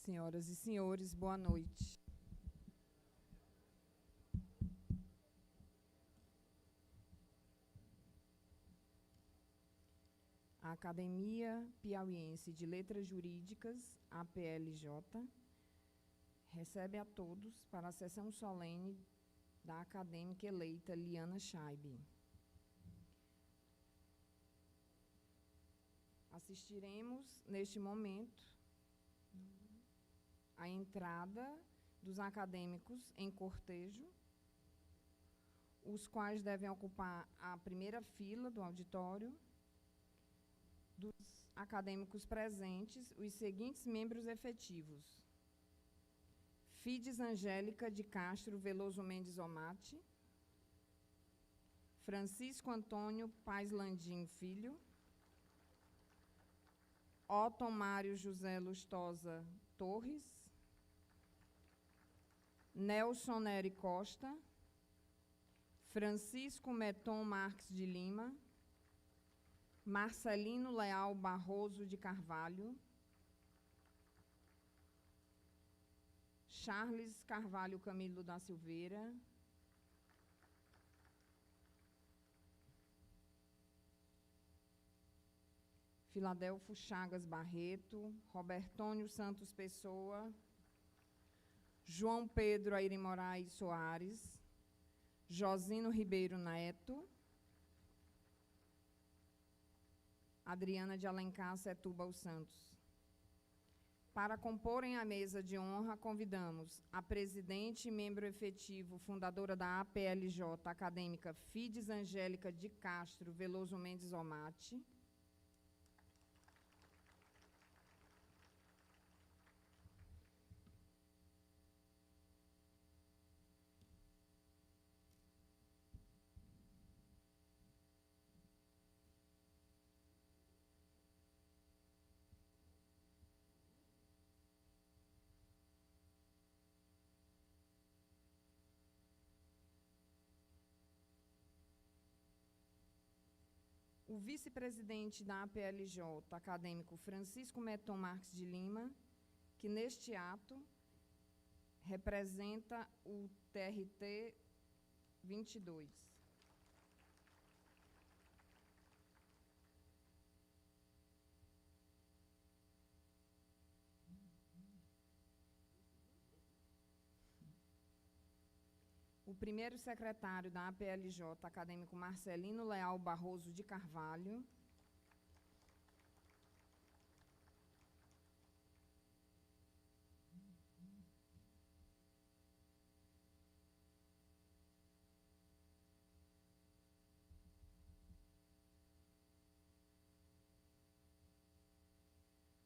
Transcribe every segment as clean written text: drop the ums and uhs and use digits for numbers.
Senhoras e senhores, boa noite. A Academia Piauiense de Letras Jurídicas, APLJ, recebe a todos para a sessão solene da acadêmica eleita Liana Scheibe. Assistiremos, neste momento, a entrada dos acadêmicos em cortejo, os quais devem ocupar a primeira fila do auditório. Dos acadêmicos presentes, os seguintes membros efetivos: Fides Angélica de Castro Veloso Mendes Omate, Francisco Antônio Paz Landim Filho, Otton Mário José Lustosa Torres, Nelson Nery Costa, Francisco Meton Marques de Lima, Marcelino Leal Barroso de Carvalho, Charles Carvalho Camilo da Silveira, Filadelfo Chagas Barreto, Robertônio Santos Pessoa, João Pedro Aire Moraes Soares, Josino Ribeiro Neto, Adriana de Alencar Setuba os Santos. Para comporem a mesa de honra, convidamos a presidente e membro efetivo, fundadora da APLJ, acadêmica Fides Angélica de Castro Veloso Mendes Omate, o vice-presidente da APLJ, acadêmico Francisco Meton Marques de Lima, que neste ato representa o TRT 22. O primeiro secretário da APLJ, acadêmico Marcelino Leal Barroso de Carvalho.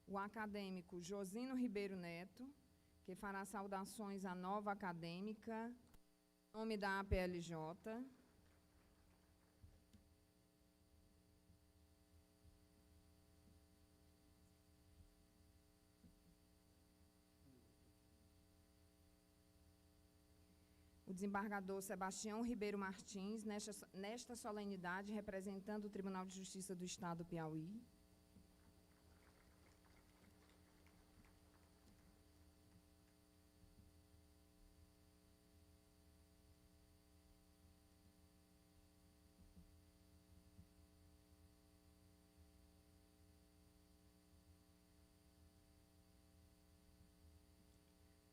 O acadêmico Josino Ribeiro Neto, que fará saudações à nova acadêmica, em nome da APLJ. O desembargador Sebastião Ribeiro Martins, nesta solenidade, representando o Tribunal de Justiça do Estado do Piauí.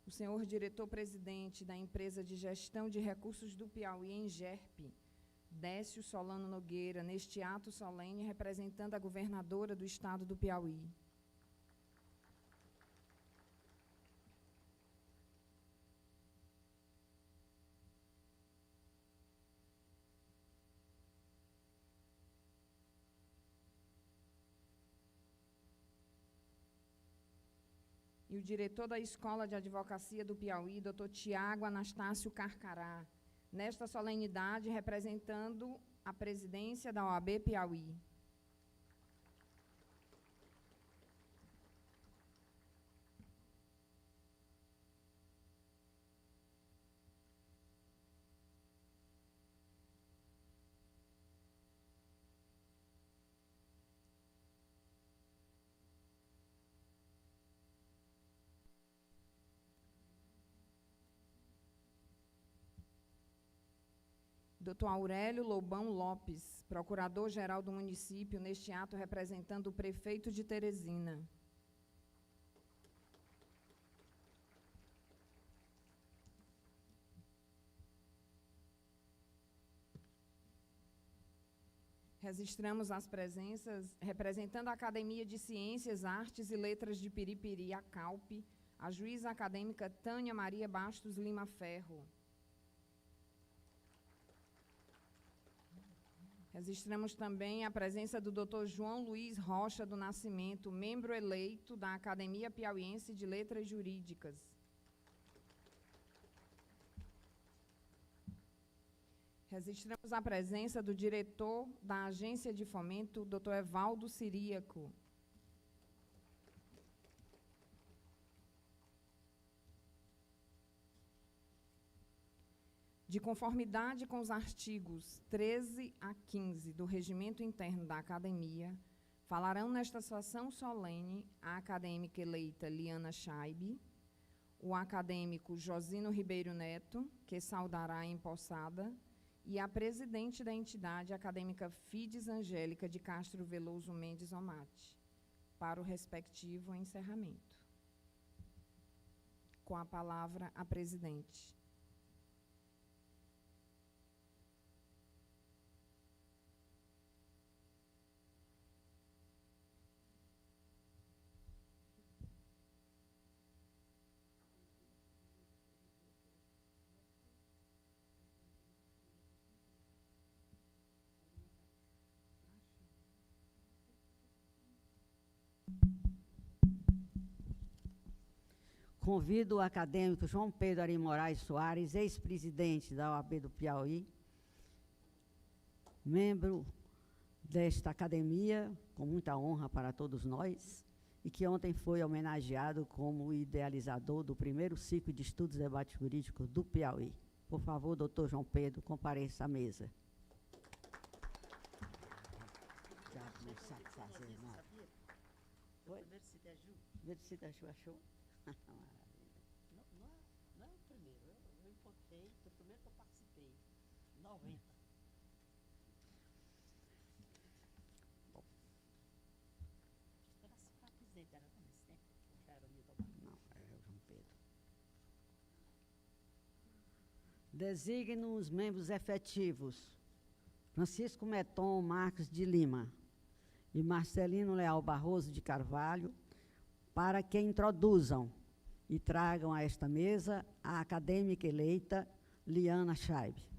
O senhor diretor-presidente da Empresa de Gestão de Recursos do Piauí, ENGERP, Décio Solano Nogueira, neste ato solene, representando a governadora do Estado do Piauí. E o diretor da Escola de Advocacia do Piauí, doutor Tiago Anastácio Carcará, nesta solenidade representando a presidência da OAB Piauí. Dr. Aurélio Lobão Lopes, procurador-geral do município, neste ato representando o prefeito de Teresina. Registramos as presenças, representando a Academia de Ciências, Artes e Letras de Piripiri, a CALP, a juíza acadêmica Tânia Maria Bastos Lima Ferro. Registramos também a presença do Dr. João Luiz Rocha do Nascimento, membro eleito da Academia Piauiense de Letras Jurídicas. Registramos a presença do diretor da Agência de Fomento, Dr. Evaldo Ciríaco. De conformidade com os artigos 13 a 15 do Regimento Interno da Academia, falarão nesta sessão solene a acadêmica eleita Liana Scheibe, o acadêmico Josino Ribeiro Neto, que saudará a empossada, e a presidente da entidade acadêmica Fides Angélica de Castro Veloso Mendes Omate, para o respectivo encerramento. Com a palavra, a presidente. Convido o acadêmico João Pedro Ari Moraes Soares, ex-presidente da OAB do Piauí, membro desta academia, com muita honra para todos nós, e que ontem foi homenageado como idealizador do primeiro ciclo de estudos e debate jurídico do Piauí. Por favor, doutor João Pedro, compareça à mesa. Já não sabe fazer nada. Foi? Ver se da Ju achou. Não é o primeiro, eu importei, foi o primeiro que eu participei, 90. Bom. Era se presidente, era nesse tempo, já era o Nilton Barros. Não, é o João Pedro. Designe os membros efetivos: Francisco Meton Marques de Lima e Marcelino Leal Barroso de Carvalho, para que introduzam e tragam a esta mesa a acadêmica eleita Liana Scheibe.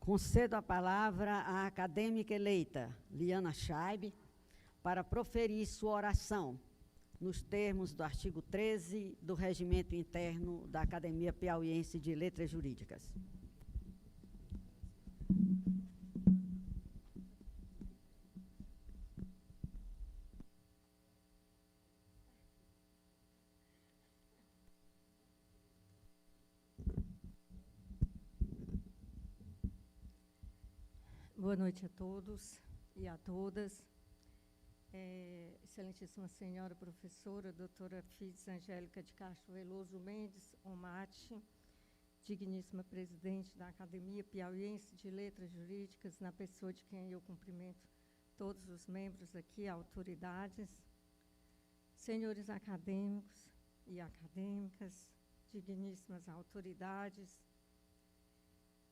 Concedo a palavra à acadêmica eleita Liana Scheibe para proferir sua oração nos termos do artigo 13 do Regimento Interno da Academia Piauiense de Letras Jurídicas. Boa noite a todos e a todas. Excelentíssima senhora professora, doutora Fides Angélica de Castro Veloso Mendes, OMAT, digníssima presidente da Academia Piauiense de Letras Jurídicas, na pessoa de quem eu cumprimento todos os membros aqui, autoridades, senhores acadêmicos e acadêmicas, digníssimas autoridades,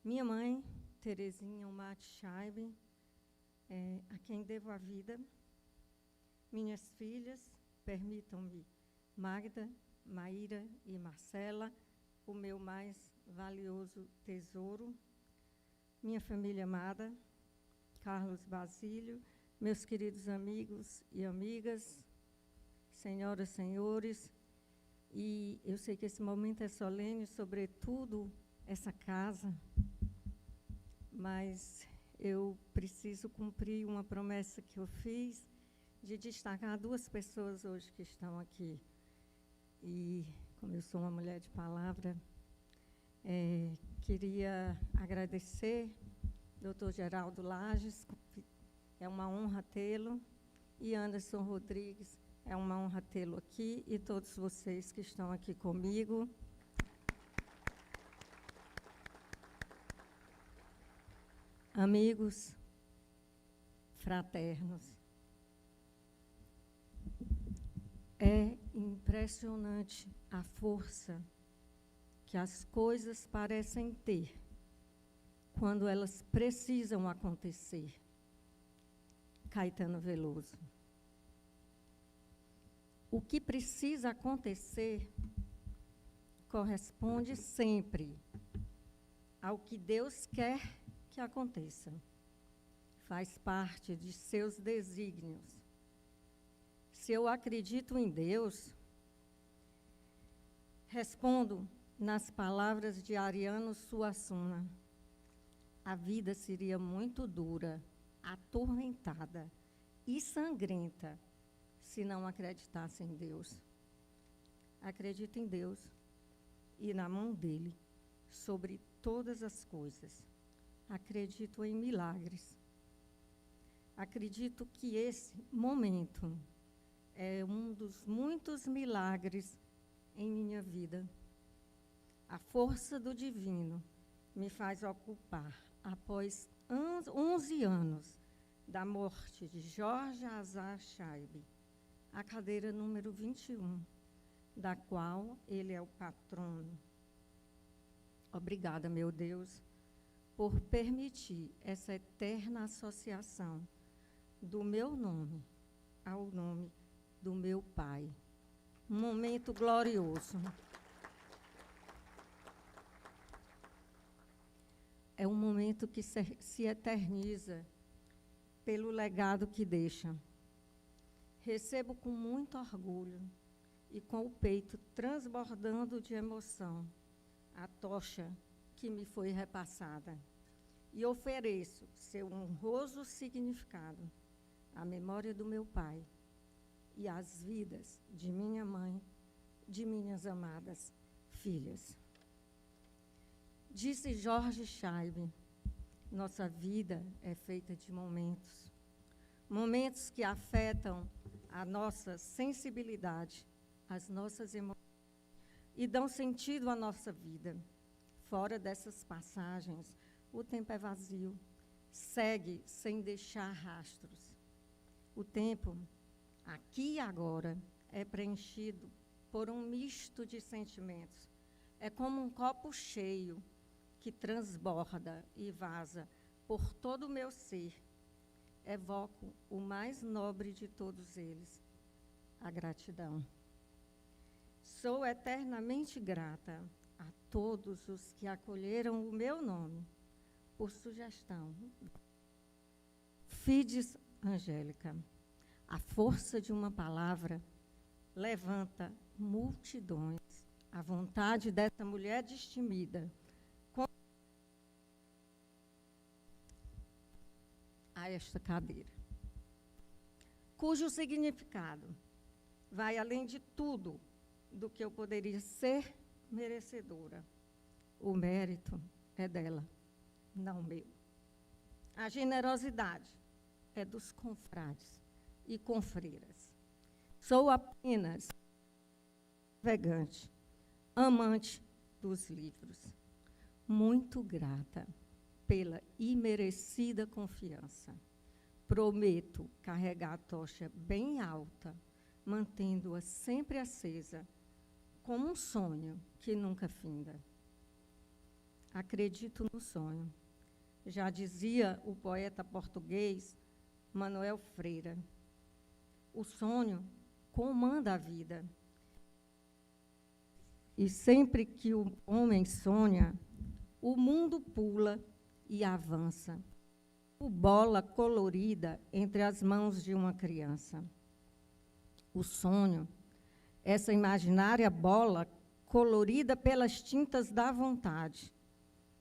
minha mãe, Terezinha Omate Scheibe, a quem devo a vida, minhas filhas, permitam-me, Magda, Maíra e Marcela, o meu mais valioso tesouro, minha família amada, Carlos Basílio, meus queridos amigos e amigas, senhoras, senhores, e eu sei que esse momento é solene, sobretudo essa casa, mas eu preciso cumprir uma promessa que eu fiz de destacar duas pessoas hoje que estão aqui. E, como eu sou uma mulher de palavra, queria agradecer Dr. Geraldo Lages, é uma honra tê-lo, e Anderson Rodrigues, é uma honra tê-lo aqui, e todos vocês que estão aqui comigo. Amigos fraternos, é impressionante a força que as coisas parecem ter quando elas precisam acontecer. Caetano Veloso. O que precisa acontecer corresponde sempre ao que Deus quer que aconteça. Faz parte de seus desígnios. Se eu acredito em Deus, respondo nas palavras de Ariano Suassuna: a vida seria muito dura, atormentada e sangrenta se não acreditasse em Deus. Acredito em Deus e na mão dele sobre todas as coisas. Acredito em milagres. Acredito que esse momento é um dos muitos milagres em minha vida. A força do divino me faz ocupar, após 11 anos da morte de Jorge Azar Scheibe, a cadeira número 21, da qual ele é o patrono. Obrigada, meu Deus, por permitir essa eterna associação do meu nome ao nome do meu Pai. Um momento glorioso. É um momento que se eterniza pelo legado que deixa. Recebo com muito orgulho e com o peito transbordando de emoção a tocha que me foi repassada e ofereço seu honroso significado à memória do meu pai e às vidas de minha mãe, de minhas amadas filhas. Disse Jorge Scheibe: nossa vida é feita de momentos, momentos que afetam a nossa sensibilidade, as nossas emoções e dão sentido à nossa vida. Fora dessas passagens, o tempo é vazio, segue sem deixar rastros. O tempo, aqui e agora, é preenchido por um misto de sentimentos. É como um copo cheio que transborda e vaza por todo o meu ser. Evoco o mais nobre de todos eles, a gratidão. Sou eternamente grata a todos os que acolheram o meu nome, por sugestão. Fides Angélica, a força de uma palavra levanta multidões. A vontade dessa mulher destemida a esta cadeira, cujo significado vai além de tudo do que eu poderia ser merecedora. O mérito é dela, não meu. A generosidade é dos confrades e confreiras. Sou apenas navegante, amante dos livros, muito grata pela imerecida confiança. Prometo carregar a tocha bem alta, mantendo-a sempre acesa, como um sonho que nunca finda. Acredito no sonho. Já dizia o poeta português Manuel Freire. O sonho comanda a vida. E sempre que o homem sonha, o mundo pula e avança. O bola colorida entre as mãos de uma criança. O sonho, essa imaginária bola colorida pelas tintas da vontade,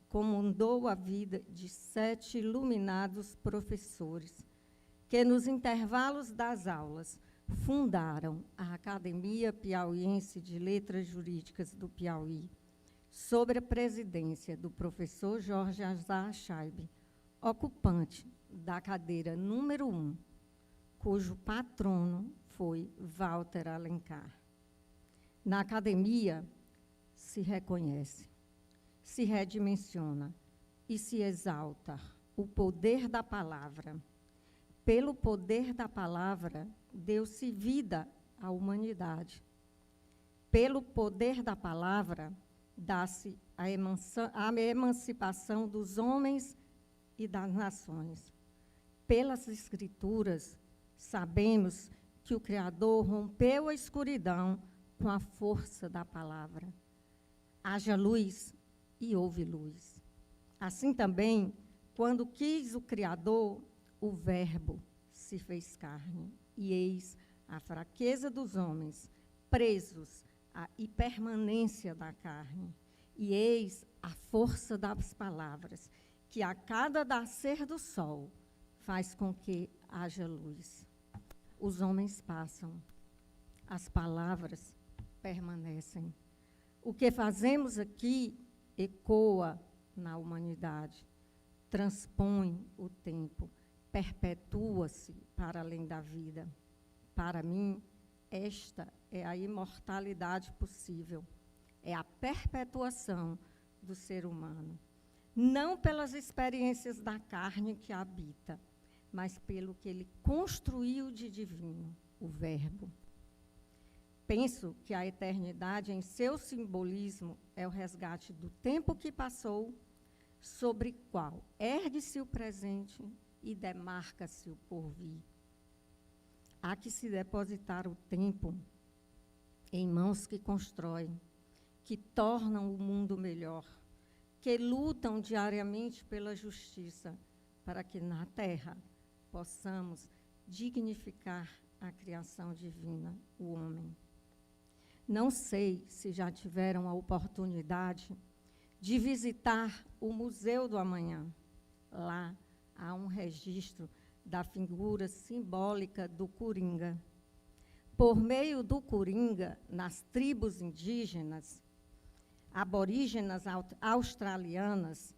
comandou a vida de 7 iluminados professores, que nos intervalos das aulas fundaram a Academia Piauiense de Letras Jurídicas do Piauí, sob a presidência do professor Jorge Azar Scheibe, ocupante da cadeira número 1, cujo patrono foi Walter Alencar. Na academia se reconhece, se redimensiona e se exalta o poder da palavra. Pelo poder da palavra, deu-se vida à humanidade. Pelo poder da palavra, dá-se a emancipação dos homens e das nações. Pelas Escrituras, sabemos que o Criador rompeu a escuridão com a força da palavra. Haja luz e houve luz. Assim também, quando quis o Criador, o Verbo se fez carne, e eis a fraqueza dos homens, presos à impermanência da carne, e eis a força das palavras, que a cada nascer do sol faz com que haja luz. Os homens passam, as palavras permanecem. O que fazemos aqui ecoa na humanidade, transpõe o tempo, perpetua-se para além da vida. Para mim, esta é a imortalidade possível, é a perpetuação do ser humano. Não pelas experiências da carne que habita, mas pelo que ele construiu de divino, o Verbo. Penso que a eternidade, em seu simbolismo, é o resgate do tempo que passou, sobre qual ergue-se o presente e demarca-se o porvir. Há que se depositar o tempo em mãos que constroem, que tornam o mundo melhor, que lutam diariamente pela justiça, para que na terra possamos dignificar a criação divina, o homem. Não sei se já tiveram a oportunidade de visitar o Museu do Amanhã. Lá há um registro da figura simbólica do Coringa. Por meio do Coringa, nas tribos indígenas, aborígenas australianas,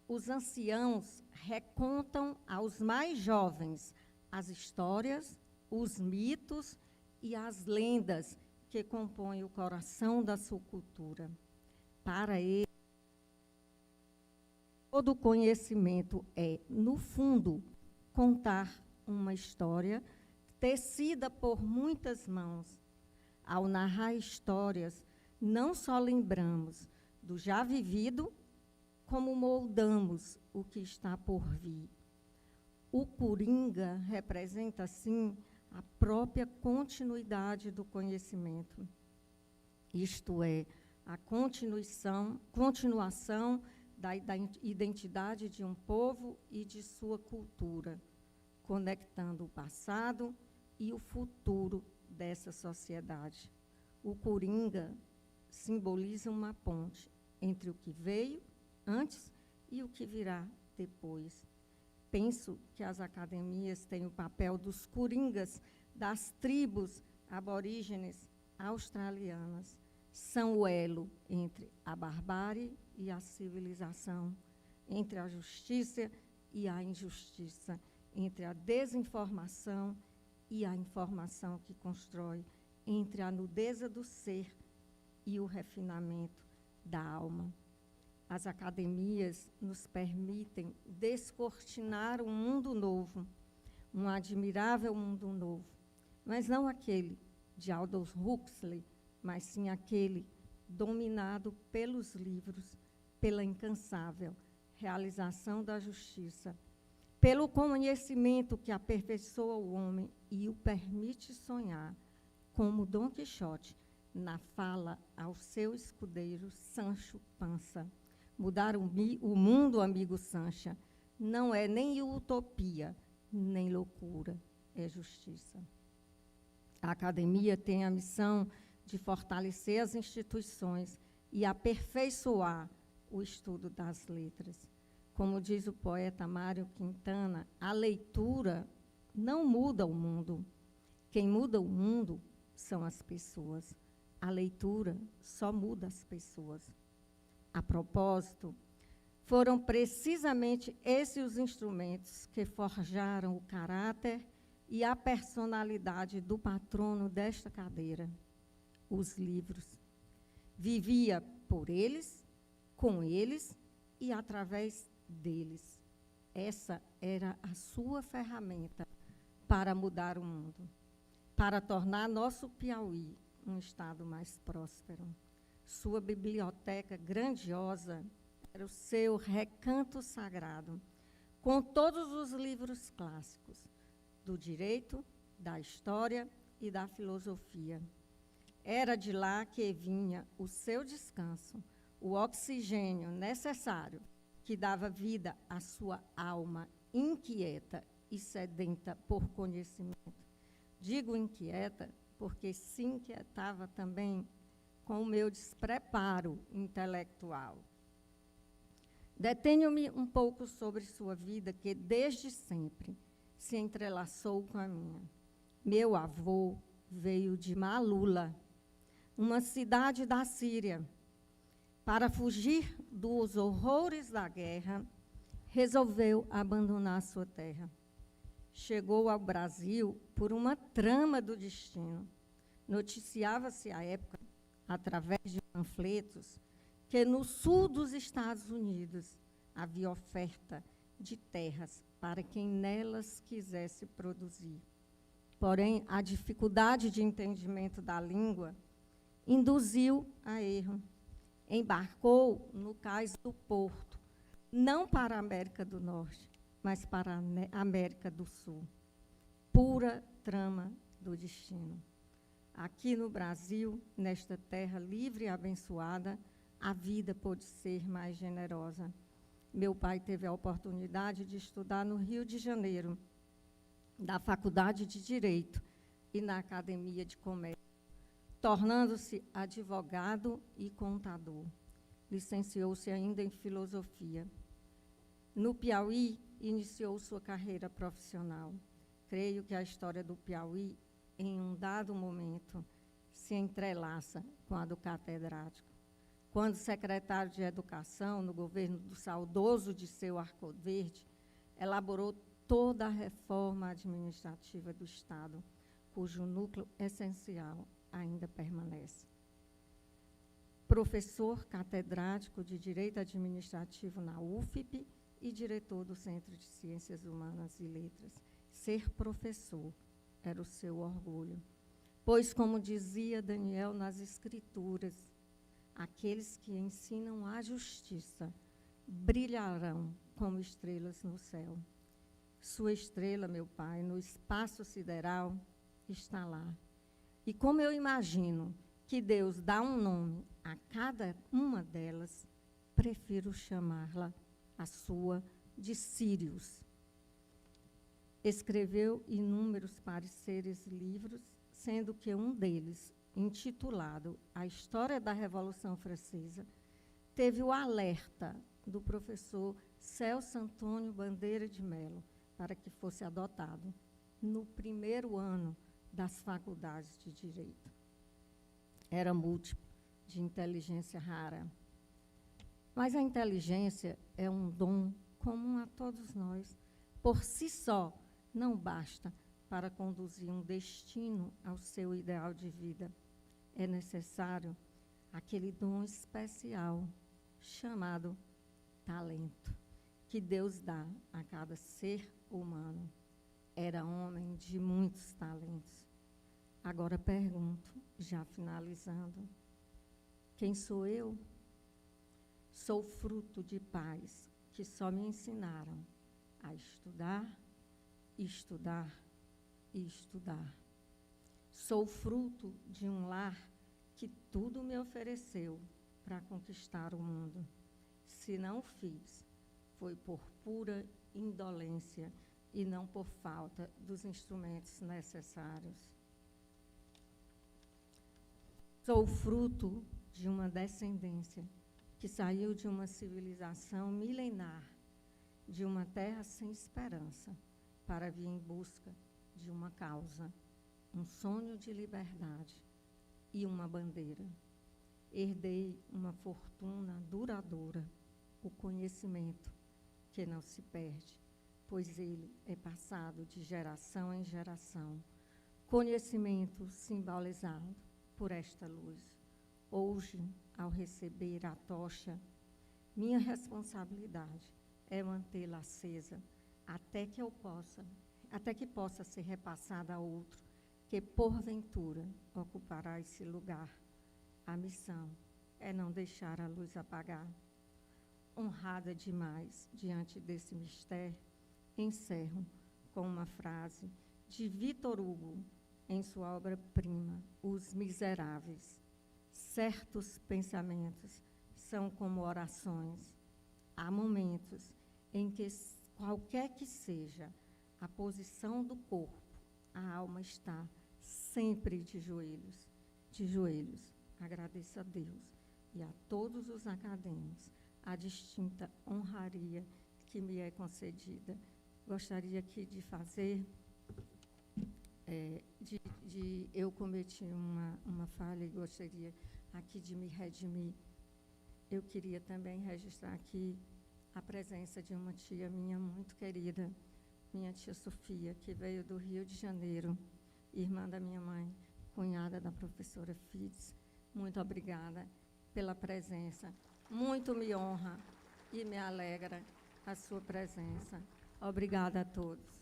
os anciãos recontam aos mais jovens as histórias, os mitos e as lendas que compõem o coração da sua cultura. Para ele, todo conhecimento é, no fundo, contar uma história tecida por muitas mãos. Ao narrar histórias, não só lembramos do já vivido, como moldamos o que está por vir. O Coringa representa, assim, a própria continuidade do conhecimento. Isto é, a continuação da identidade de um povo e de sua cultura, conectando o passado e o futuro dessa sociedade. O Coringa simboliza uma ponte entre o que veio antes e o que virá depois. Penso que as academias têm o papel dos coringas das tribos aborígenes australianas. São o elo entre a barbárie e a civilização, entre a justiça e a injustiça, entre a desinformação e a informação que constrói, entre a nudeza do ser e o refinamento da alma. As academias nos permitem descortinar um mundo novo, um admirável mundo novo, mas não aquele de Aldous Huxley, mas sim aquele dominado pelos livros, pela incansável realização da justiça, pelo conhecimento que aperfeiçoa o homem e o permite sonhar, como Dom Quixote, na fala ao seu escudeiro Sancho Panza. Mudar o mundo, amigo Sancha, não é nem utopia, nem loucura, é justiça. A academia tem a missão de fortalecer as instituições e aperfeiçoar o estudo das letras. Como diz o poeta Mário Quintana, a leitura não muda o mundo. Quem muda o mundo são as pessoas. A leitura só muda as pessoas. A propósito, foram precisamente esses os instrumentos que forjaram o caráter e a personalidade do patrono desta cadeira, os livros. Vivia por eles, com eles e através deles. Essa era a sua ferramenta para mudar o mundo, para tornar nosso Piauí um estado mais próspero. Sua biblioteca grandiosa era o seu recanto sagrado, com todos os livros clássicos, do direito, da história e da filosofia. Era de lá que vinha o seu descanso, o oxigênio necessário que dava vida à sua alma inquieta e sedenta por conhecimento. Digo inquieta porque se inquietava também com o meu despreparo intelectual. Detenho-me um pouco sobre sua vida, que desde sempre se entrelaçou com a minha. Meu avô veio de Malula, uma cidade da Síria. Para fugir dos horrores da guerra, resolveu abandonar sua terra. Chegou ao Brasil por uma trama do destino. Noticiava-se à época, através de panfletos, que no sul dos Estados Unidos havia oferta de terras para quem nelas quisesse produzir. Porém, a dificuldade de entendimento da língua induziu a erro. Embarcou no cais do Porto, não para a América do Norte, mas para a América do Sul. Pura trama do destino. Aqui no Brasil, nesta terra livre e abençoada, a vida pôde ser mais generosa. Meu pai teve a oportunidade de estudar no Rio de Janeiro, na Faculdade de Direito e na Academia de Comércio, tornando-se advogado e contador. Licenciou-se ainda em filosofia. No Piauí, iniciou sua carreira profissional. Creio que a história do Piauí, em um dado momento, se entrelaça com a do catedrático. Quando secretário de Educação, no governo do saudoso Dirceu Arcoverde, elaborou toda a reforma administrativa do Estado, cujo núcleo essencial ainda permanece. Professor catedrático de Direito Administrativo na UFIP e diretor do Centro de Ciências Humanas e Letras. Ser professor era o seu orgulho, pois, como dizia Daniel nas Escrituras, aqueles que ensinam a justiça brilharão como estrelas no céu. Sua estrela, meu pai, no espaço sideral, está lá. E como eu imagino que Deus dá um nome a cada uma delas, prefiro chamá-la, a sua, de Sírius. Escreveu inúmeros pareceres e livros, sendo que um deles, intitulado A História da Revolução Francesa, teve o alerta do professor Celso Antônio Bandeira de Mello para que fosse adotado no primeiro ano das faculdades de Direito. Era múltiplo, de inteligência rara. Mas a inteligência é um dom comum a todos nós, por si só, não basta para conduzir um destino ao seu ideal de vida. É necessário aquele dom especial chamado talento, que Deus dá a cada ser humano. Era homem de muitos talentos. Agora pergunto, já finalizando, quem sou eu? Sou fruto de pais que só me ensinaram a estudar, estudar e estudar. Sou fruto de um lar que tudo me ofereceu para conquistar o mundo. Se não fiz, foi por pura indolência e não por falta dos instrumentos necessários. Sou fruto de uma descendência que saiu de uma civilização milenar, de uma terra sem esperança, para vir em busca de uma causa, um sonho de liberdade e uma bandeira. Herdei uma fortuna duradoura, o conhecimento que não se perde, pois ele é passado de geração em geração. Conhecimento simbolizado por esta luz. Hoje, ao receber a tocha, minha responsabilidade é mantê-la acesa até que possa ser repassada a outro que porventura ocupará esse lugar. A missão é não deixar a luz apagar. Honrada demais diante desse mistério, encerro com uma frase de Victor Hugo em sua obra-prima, Os Miseráveis. Certos pensamentos são como orações. Há momentos em que, qualquer que seja a posição do corpo, a alma está sempre de joelhos. De joelhos. Agradeço a Deus e a todos os acadêmicos a distinta honraria que me é concedida. Gostaria aqui de fazer... eu cometi uma falha e gostaria aqui de me redimir. Eu queria também registrar aqui a presença de uma tia minha muito querida, minha tia Sofia, que veio do Rio de Janeiro, irmã da minha mãe, cunhada da professora Fitz. Muito obrigada pela presença. Muito me honra e me alegra a sua presença. Obrigada a todos.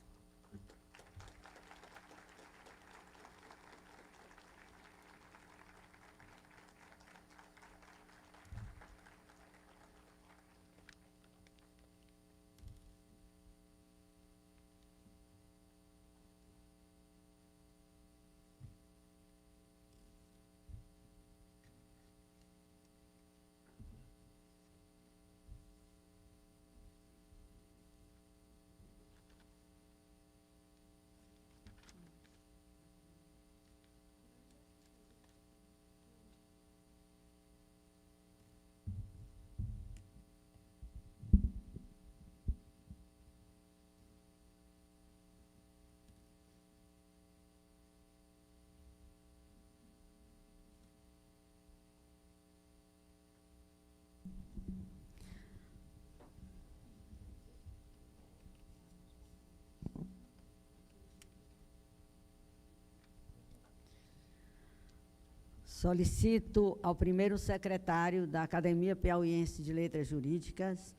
Solicito ao primeiro secretário da Academia Piauiense de Letras Jurídicas,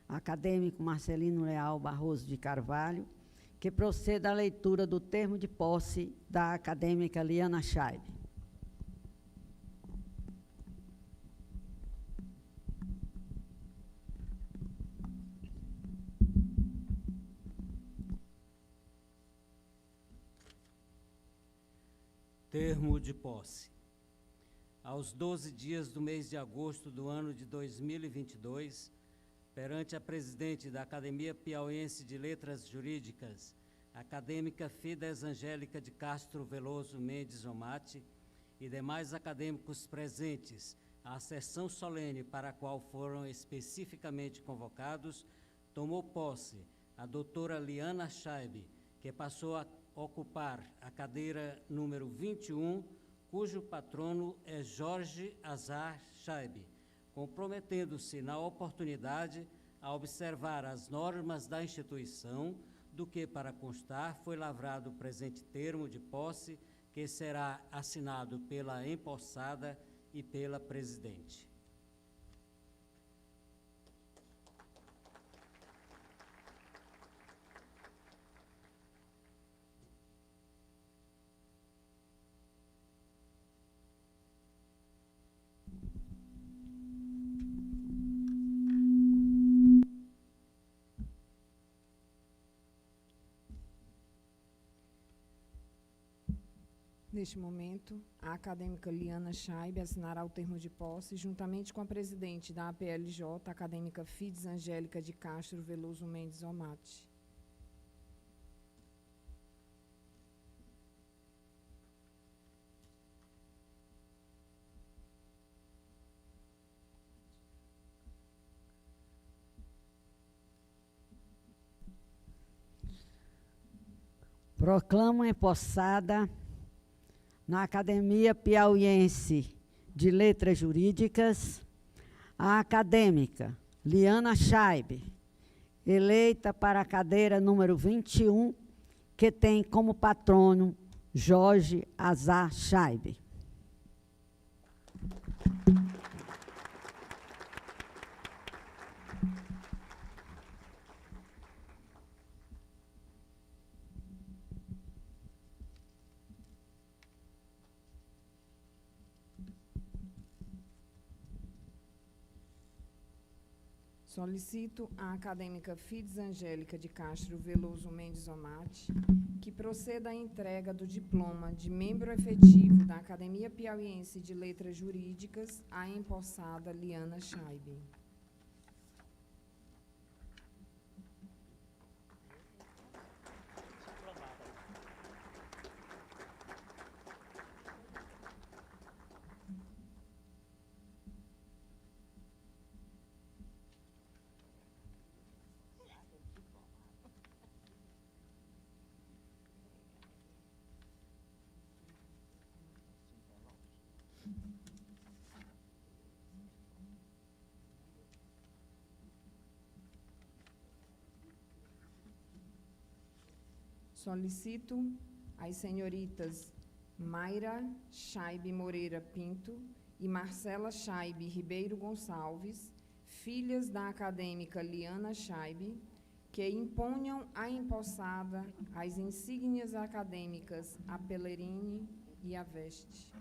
acadêmico Marcelino Leal Barroso de Carvalho, que proceda à leitura do termo de posse da acadêmica Liana Scheib. Termo de posse. Aos 12 dias do mês de agosto do ano de 2022, perante a presidente da Academia Piauiense de Letras Jurídicas, acadêmica Fides Angélica de Castro Veloso Mendes Omati, e demais acadêmicos presentes à sessão solene para a qual foram especificamente convocados, tomou posse a doutora Liana Scheib, que passou a ocupar a cadeira número 21, cujo patrono é Jorge Azar Scheib, comprometendo-se na oportunidade a observar as normas da instituição, do que, para constar, foi lavrado o presente termo de posse, que será assinado pela empossada e pela presidente. Neste momento, a acadêmica Liana Scheibe assinará o termo de posse, juntamente com a presidente da APLJ, a acadêmica Fides Angélica de Castro Veloso Mendes Omate. Proclamo empossada na Academia Piauiense de Letras Jurídicas a acadêmica Liana Scheibe, eleita para a cadeira número 21, que tem como patrono Jorge Azar Scheibe. Solicito à acadêmica Fides Angélica de Castro Veloso Mendes Omate que proceda à entrega do diploma de membro efetivo da Academia Piauiense de Letras Jurídicas à empossada Liana Scheibe. Solicito às senhoritas Mayra Scheibe Moreira Pinto e Marcela Scheibe Ribeiro Gonçalves, filhas da acadêmica Liana Scheibe, que imponham à empossada as insígnias acadêmicas a pelerine e a veste.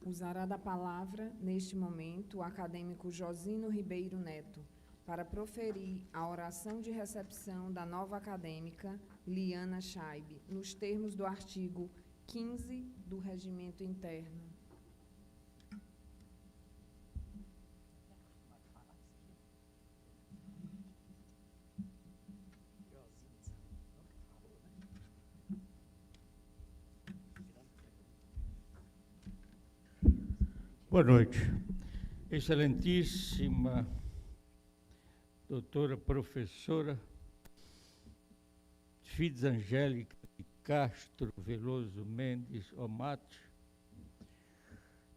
Usará da palavra, neste momento, o acadêmico Josino Ribeiro Neto, para proferir a oração de recepção da nova acadêmica Liana Scheibe, nos termos do artigo 15 do Regimento Interno. Boa noite. Excelentíssima doutora professora Fitzangélica de Castro Veloso Mendes Omate,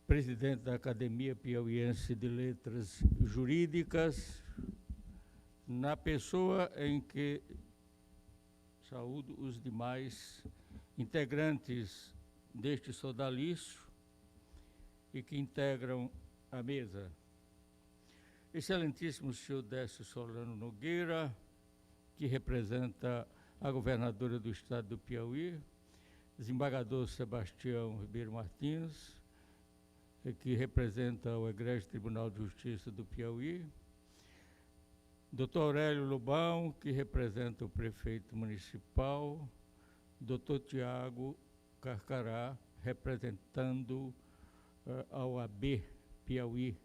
presidente da Academia Piauiense de Letras Jurídicas, na pessoa em que saúdo os demais integrantes deste sodalício e que integram a mesa. Excelentíssimo senhor Décio Solano Nogueira, que representa a governadora do estado do Piauí, desembargador Sebastião Ribeiro Martins, que representa o Egrégio Tribunal de Justiça do Piauí, Dr. Aurélio Lobão, que representa o prefeito municipal, Dr. Tiago Carcará, representando a OAB Piauí.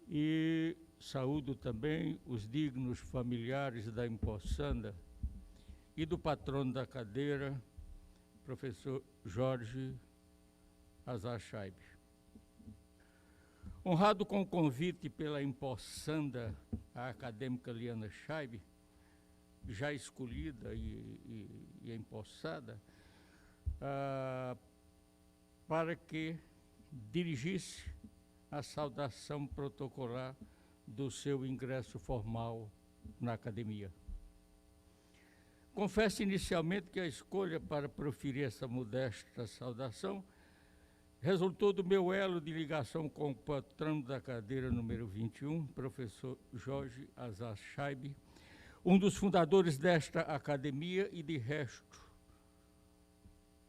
E saúdo também os dignos familiares da empossanda e do patrono da cadeira, professor Jorge Azar Chaib. Honrado com o convite pela empossanda, a acadêmica Liana Chaib, já escolhida e empossada, para que dirigisse a saudação protocolar do seu ingresso formal na academia. Confesso inicialmente que a escolha para proferir essa modesta saudação resultou do meu elo de ligação com o patrono da cadeira número 21, professor Jorge Azar Chaib, um dos fundadores desta academia e, de resto,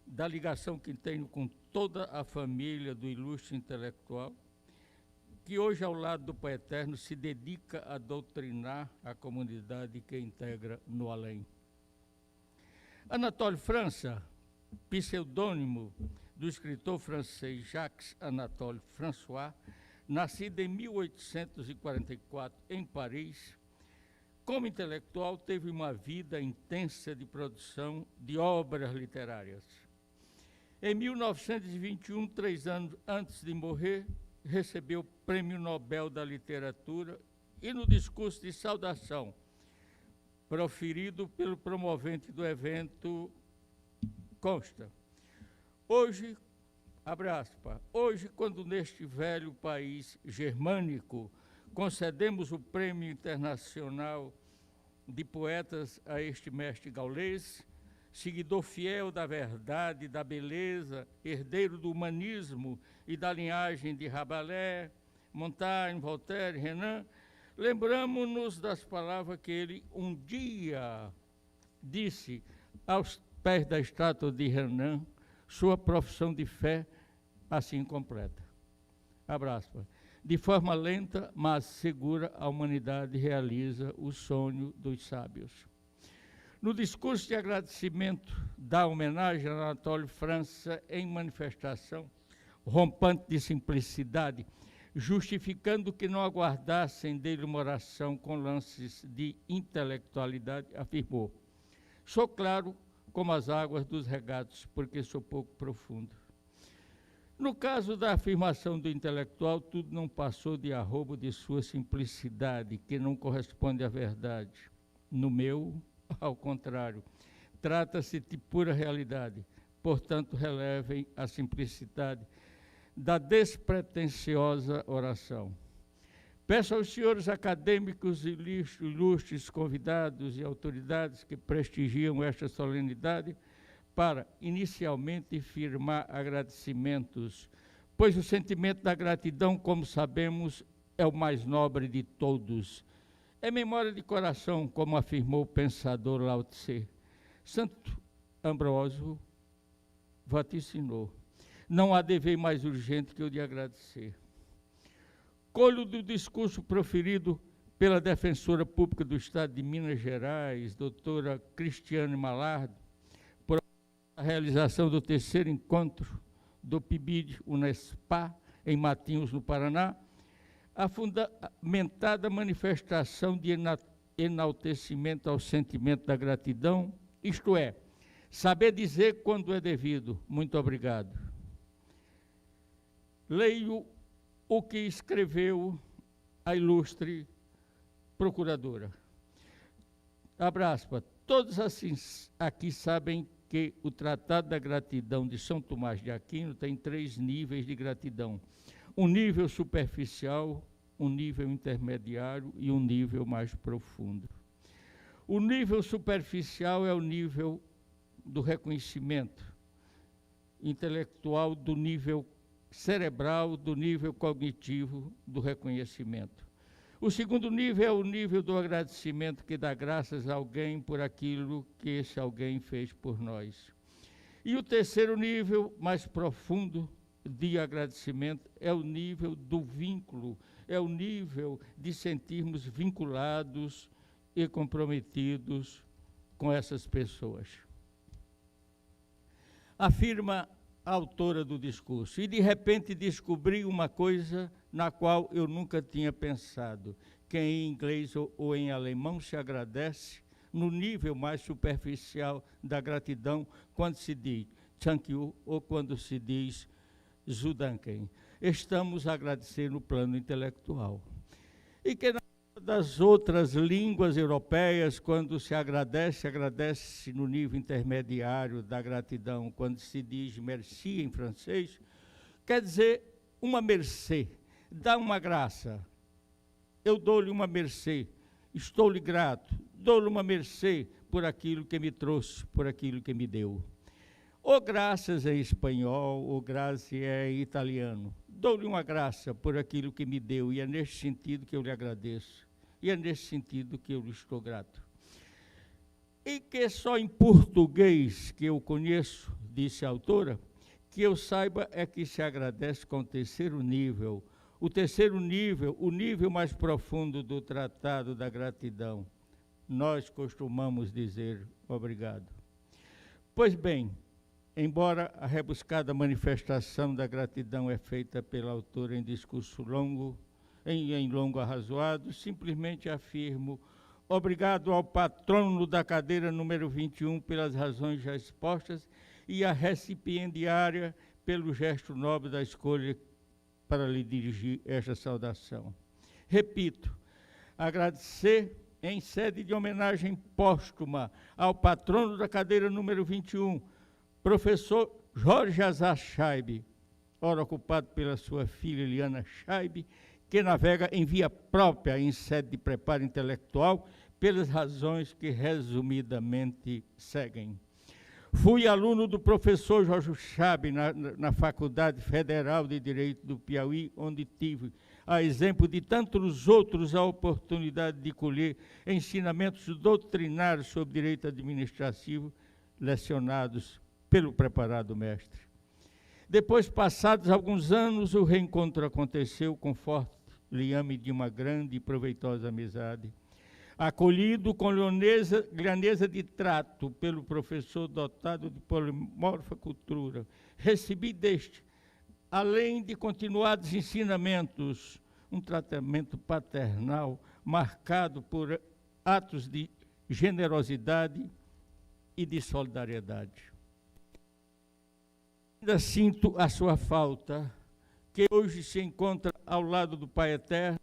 da ligação que tenho com toda a família do ilustre intelectual, que hoje, ao lado do Pai Eterno, se dedica a doutrinar a comunidade que integra no além. Anatole França, pseudônimo do escritor francês Jacques Anatole François, nascido em 1844 em Paris, como intelectual teve uma vida intensa de produção de obras literárias. Em 1921, 3 anos antes de morrer, recebeu o Prêmio Nobel da Literatura e, no discurso de saudação proferido pelo promovente do evento, consta: hoje, abre aspas, hoje, quando neste velho país germânico concedemos o Prêmio Internacional de Poetas a este mestre gaulês, seguidor fiel da verdade, da beleza, herdeiro do humanismo e da linhagem de Rabelais, Montaigne, Voltaire, Renan, lembramos-nos das palavras que ele um dia disse aos pés da estátua de Renan, sua profissão de fé assim completa. Abraço. De forma lenta, mas segura, a humanidade realiza o sonho dos sábios. No discurso de agradecimento da homenagem a Anatole França, em manifestação rompante de simplicidade, justificando que não aguardassem dele uma oração com lances de intelectualidade, afirmou: sou claro como as águas dos regatos, porque sou pouco profundo. No caso da afirmação do intelectual, tudo não passou de arrobo de sua simplicidade, que não corresponde à verdade. No meu, ao contrário, trata-se de pura realidade, portanto, relevem a simplicidade da despretensiosa oração. Peço aos senhores acadêmicos e ilustres convidados e autoridades que prestigiam esta solenidade para, inicialmente, firmar agradecimentos, pois o sentimento da gratidão, como sabemos, é o mais nobre de todos. É memória de coração, como afirmou o pensador Lao Tse. Santo Ambrósio vaticinou: não há dever mais urgente que o de agradecer. Colho do discurso proferido pela defensora pública do Estado de Minas Gerais, doutora Cristiane Malardo, por a realização do 3º encontro do PIBID-UNESPA, em Matinhos, no Paraná, a fundamentada manifestação de enaltecimento ao sentimento da gratidão, isto é, saber dizer quando é devido. Muito obrigado. Leio o que escreveu a ilustre procuradora. Abraço. Todos assim, aqui sabem que o Tratado da Gratidão de São Tomás de Aquino tem 3 níveis de gratidão. Um nível superficial, um nível intermediário e um nível mais profundo. O nível superficial é o nível do reconhecimento intelectual, do nível cerebral, do nível cognitivo do reconhecimento. O segundo nível é o nível do agradecimento, que dá graças a alguém por aquilo que esse alguém fez por nós. E o terceiro nível, mais profundo de agradecimento, é o nível do vínculo, é o nível de sentirmos vinculados e comprometidos com essas pessoas. Afirma a autora do discurso, e de repente descobri uma coisa na qual eu nunca tinha pensado, que em inglês ou em alemão se agradece no nível mais superficial da gratidão, quando se diz thank you ou quando se diz zu danken. Estamos a agradecer no plano intelectual. E que das outras línguas europeias, quando se agradece, agradece-se no nível intermediário da gratidão, quando se diz merci em francês, quer dizer uma mercê, dá uma graça. Eu dou-lhe uma mercê, estou-lhe grato, dou-lhe uma mercê por aquilo que me trouxe, por aquilo que me deu. Ou graças em espanhol, ou grazie em italiano. Dou-lhe uma graça por aquilo que me deu, e é neste sentido que eu lhe agradeço. E é nesse sentido que eu lhe estou grato. E que só em português que eu conheço, disse a autora, que eu saiba é que se agradece com o terceiro nível. O terceiro nível, o nível mais profundo do Tratado da Gratidão. Nós costumamos dizer obrigado. Pois bem, embora a rebuscada manifestação da gratidão é feita pela autora em discurso longo, em longo arrazoado, simplesmente afirmo: obrigado ao patrono da cadeira número 21 pelas razões já expostas e à recipiendária pelo gesto nobre da escolha para lhe dirigir esta saudação. Repito, agradecer em sede de homenagem póstuma ao patrono da cadeira número 21, professor Jorge Azar Scheibe, ora ocupado pela sua filha Eliana Scheibe, que navega em via própria em sede de preparo intelectual, pelas razões que resumidamente seguem. Fui aluno do professor Jorge Scheibe na Faculdade Federal de Direito do Piauí, onde tive, a exemplo de tantos outros, a oportunidade de colher ensinamentos doutrinários sobre direito administrativo, lecionados pelo preparado mestre. Depois, passados alguns anos, o reencontro aconteceu com forte liame de uma grande e proveitosa amizade. Acolhido com lhaneza de trato pelo professor dotado de polimorfa cultura, recebi deste, além de continuados ensinamentos, um tratamento paternal marcado por atos de generosidade e de solidariedade. Ainda sinto a sua falta, que hoje se encontra ao lado do Pai Eterno,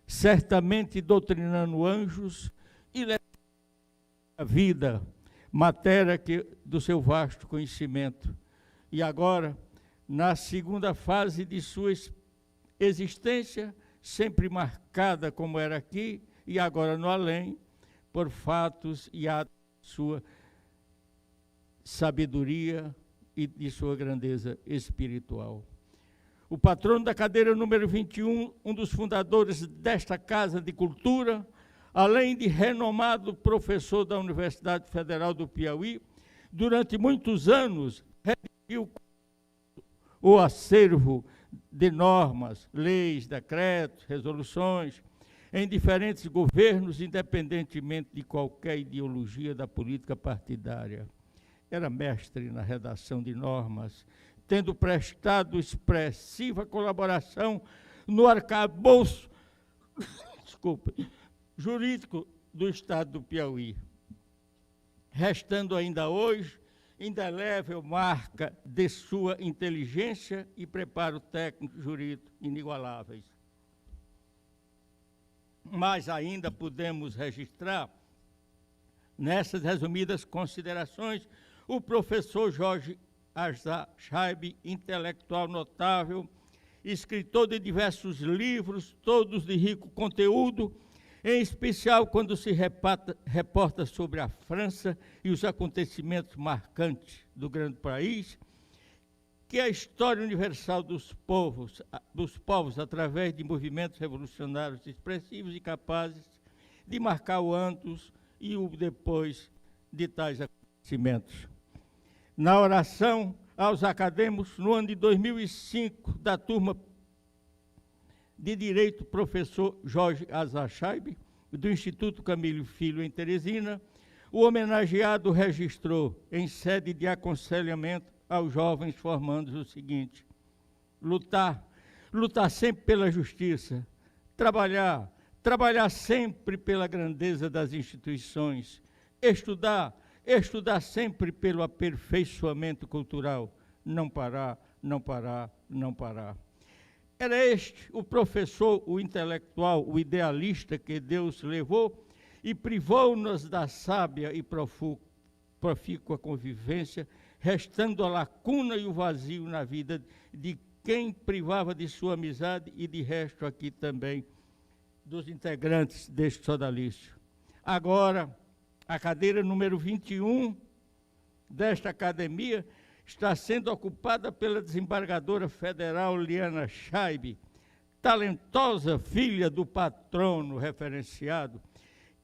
certamente doutrinando anjos e levando a vida, matéria do seu vasto conhecimento. E agora, na segunda fase de sua existência, sempre marcada como era aqui, e agora no além, por fatos e atos de sua sabedoria e de sua grandeza espiritual. O patrono da cadeira número 21, um dos fundadores desta Casa de Cultura, além de renomado professor da Universidade Federal do Piauí, durante muitos anos redigiu o acervo de normas, leis, decretos, resoluções, em diferentes governos, independentemente de qualquer ideologia da política partidária. Era mestre na redação de normas, tendo prestado expressiva colaboração no arcabouço jurídico do Estado do Piauí, restando ainda hoje indelével marca de sua inteligência e preparo técnico jurídico inigualáveis. mas ainda podemos registrar, nessas resumidas considerações, o professor Jorge Arzachaib, intelectual notável, escritor de diversos livros, todos de rico conteúdo, em especial quando se reporta sobre a França e os acontecimentos marcantes do grande país, que é a história universal dos povos, através de movimentos revolucionários expressivos e capazes de marcar o antes e o depois de tais acontecimentos. Na oração aos acadêmicos, no ano de 2005, da turma de Direito, professor Jorge Arzachaib, do Instituto Camilo Filho, em Teresina, o homenageado registrou, em sede de aconselhamento aos jovens formandos, o seguinte: lutar sempre pela justiça, trabalhar sempre pela grandeza das instituições, estudar sempre pelo aperfeiçoamento cultural, não parar. Era este o professor, o intelectual, o idealista que Deus levou e privou-nos da sábia e profícua convivência, restando a lacuna e o vazio na vida de quem privava de sua amizade e de resto aqui também dos integrantes deste sodalício. Agora, a cadeira número 21 desta academia está sendo ocupada pela desembargadora federal Liana Chaib, talentosa filha do patrono referenciado,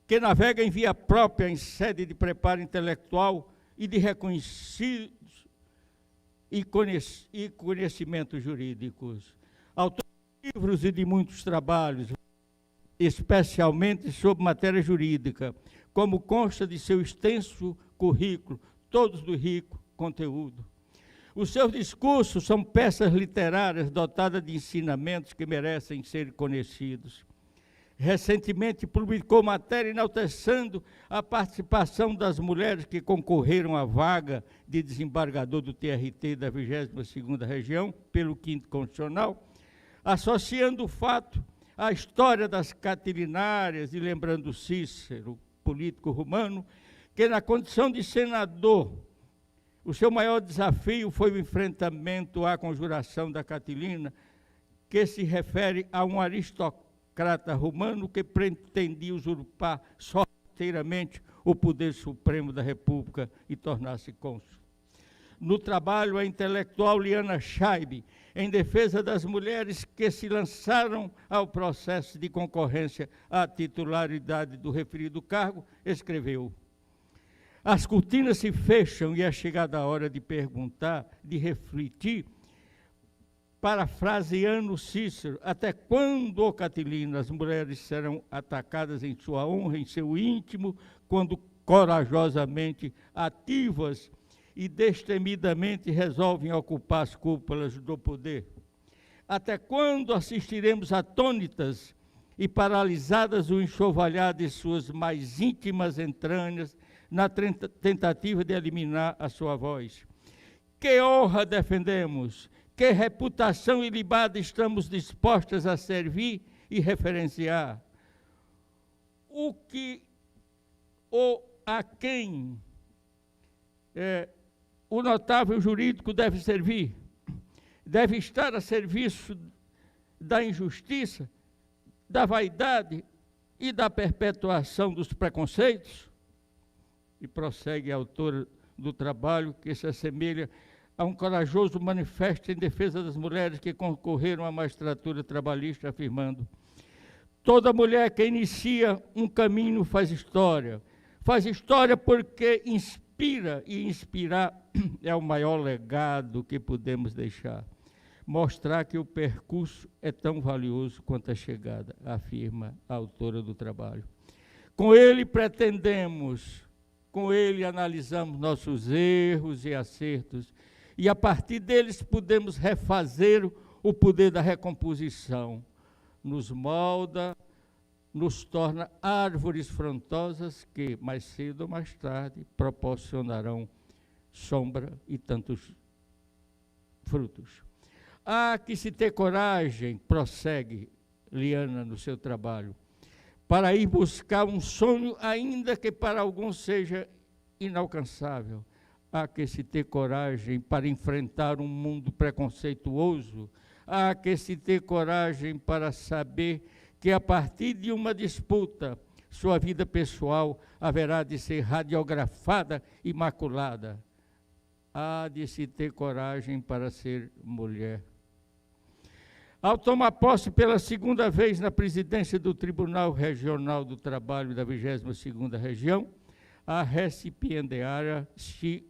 que navega em via própria em sede de preparo intelectual e de reconhecidos e conhecimentos jurídicos. Autor de livros e de muitos trabalhos, especialmente sobre matéria jurídica, como consta de seu extenso currículo, todos do rico conteúdo. Os seus discursos são peças literárias dotadas de ensinamentos que merecem ser conhecidos. Recentemente publicou matéria enaltecendo a participação das mulheres que concorreram à vaga de desembargador do TRT da 22ª Região, pelo 5º Constitucional, associando o fato à história das catilinárias e lembrando Cícero, político romano, que na condição de senador, o seu maior desafio foi o enfrentamento à conjuração da Catilina, que se refere a um aristocrata romano que pretendia usurpar sorrateiramente o poder supremo da República e tornar-se cônsul. No trabalho, a intelectual Liana Chaib, em defesa das mulheres que se lançaram ao processo de concorrência à titularidade do referido cargo, escreveu: as cortinas se fecham e é chegada a hora de perguntar, de refletir, parafraseando Cícero: até quando, ó Catilina, as mulheres serão atacadas em sua honra, em seu íntimo, quando corajosamente ativas e destemidamente resolvem ocupar as cúpulas do poder? Até quando assistiremos atônitas e paralisadas o enxovalhar de suas mais íntimas entranhas na tentativa de eliminar a sua voz? Que honra defendemos? Que reputação ilibada estamos dispostas a servir e referenciar? O que ou a quem o notável jurídico deve servir? Deve estar a serviço da injustiça, da vaidade e da perpetuação dos preconceitos? E prossegue a autora do trabalho, que se assemelha a um corajoso manifesto em defesa das mulheres que concorreram à magistratura trabalhista, afirmando: toda mulher que inicia um caminho faz história porque inspira, e inspirar é o maior legado que podemos deixar. Mostrar que o percurso é tão valioso quanto a chegada, afirma a autora do trabalho. Com ele analisamos nossos erros e acertos, e a partir deles podemos refazer o poder da recomposição. Nos molda, nos torna árvores frondosas que, mais cedo ou mais tarde, proporcionarão sombra e tantos frutos. Há que se ter coragem, prossegue Liana no seu trabalho, para ir buscar um sonho, ainda que para alguns seja inalcançável. Há que se ter coragem para enfrentar um mundo preconceituoso. Há que se ter coragem para saber que, a partir de uma disputa, sua vida pessoal haverá de ser radiografada e maculada. Há de se ter coragem para ser mulher. Ao tomar posse pela segunda vez na presidência do Tribunal Regional do Trabalho da 22ª Região, a recipiendária se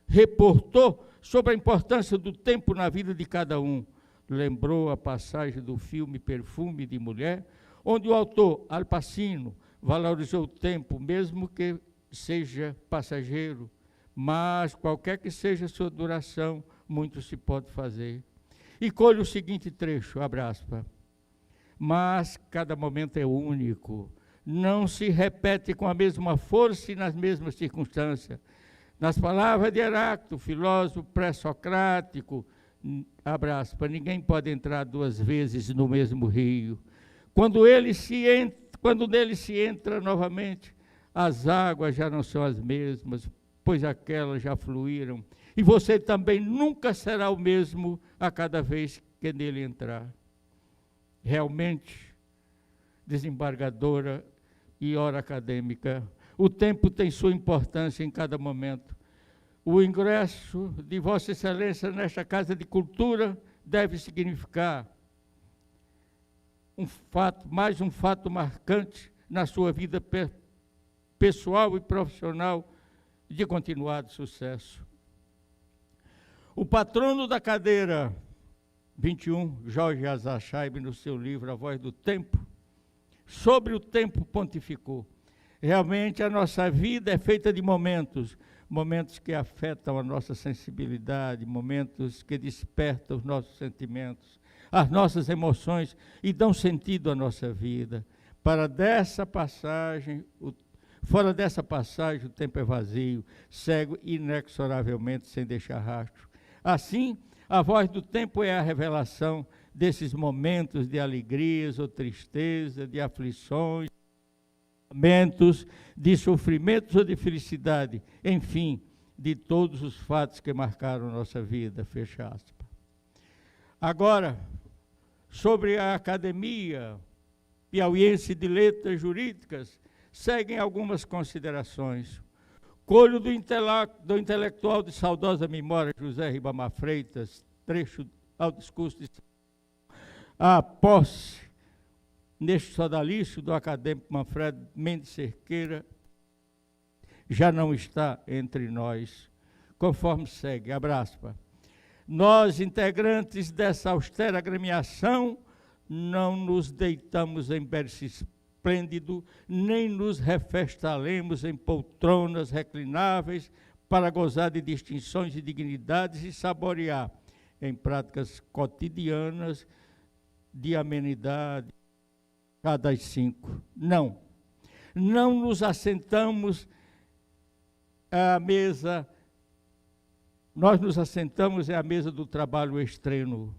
reportou sobre a importância do tempo na vida de cada um. Lembrou a passagem do filme Perfume de Mulher, onde o autor, Al Pacino, valorizou o tempo, mesmo que seja passageiro, mas qualquer que seja a sua duração, muito se pode fazer. E colhe o seguinte trecho, abre aspas. Mas cada momento é único, não se repete com a mesma força e nas mesmas circunstâncias. Nas palavras de Heráclito, filósofo pré-socrático, abre aspas, ninguém pode entrar duas vezes no mesmo rio. Quando nele se entra novamente, as águas já não são as mesmas, pois aquelas já fluíram. E você também nunca será o mesmo a cada vez que nele entrar. Realmente, desembargadora e hora acadêmica, o tempo tem sua importância em cada momento. O ingresso de Vossa Excelência nesta Casa de Cultura deve significar mais um fato marcante na sua vida pessoal e profissional de continuado sucesso. O patrono da cadeira 21, Jorge Azar Scheibe, no seu livro A Voz do Tempo, sobre o tempo pontificou. Realmente a nossa vida é feita de momentos, momentos que afetam a nossa sensibilidade, momentos que despertam os nossos sentimentos, as nossas emoções e dão sentido à nossa vida. Fora dessa passagem, o tempo é vazio, segue inexoravelmente sem deixar rastro. Assim, a voz do tempo é a revelação desses momentos de alegrias ou tristeza, de aflições, momentos de sofrimentos ou de felicidade, enfim, de todos os fatos que marcaram nossa vida, fecha aspas. Agora, sobre a Academia Piauiense de Letras Jurídicas, seguem algumas considerações. Colho do intelectual de saudosa memória, José Ribamar Freitas, trecho ao discurso de a posse, neste sodalício do acadêmico Manfredo Mendes Cerqueira, já não está entre nós, conforme segue, abraço. Nós, integrantes dessa austera agremiação, não nos deitamos em berço esplêndido, nem nos refestalemos em poltronas reclináveis para gozar de distinções e dignidades e saborear em práticas cotidianas de amenidade cada 5. Não. Não nos assentamos à mesa, nós nos assentamos à mesa do trabalho extremo.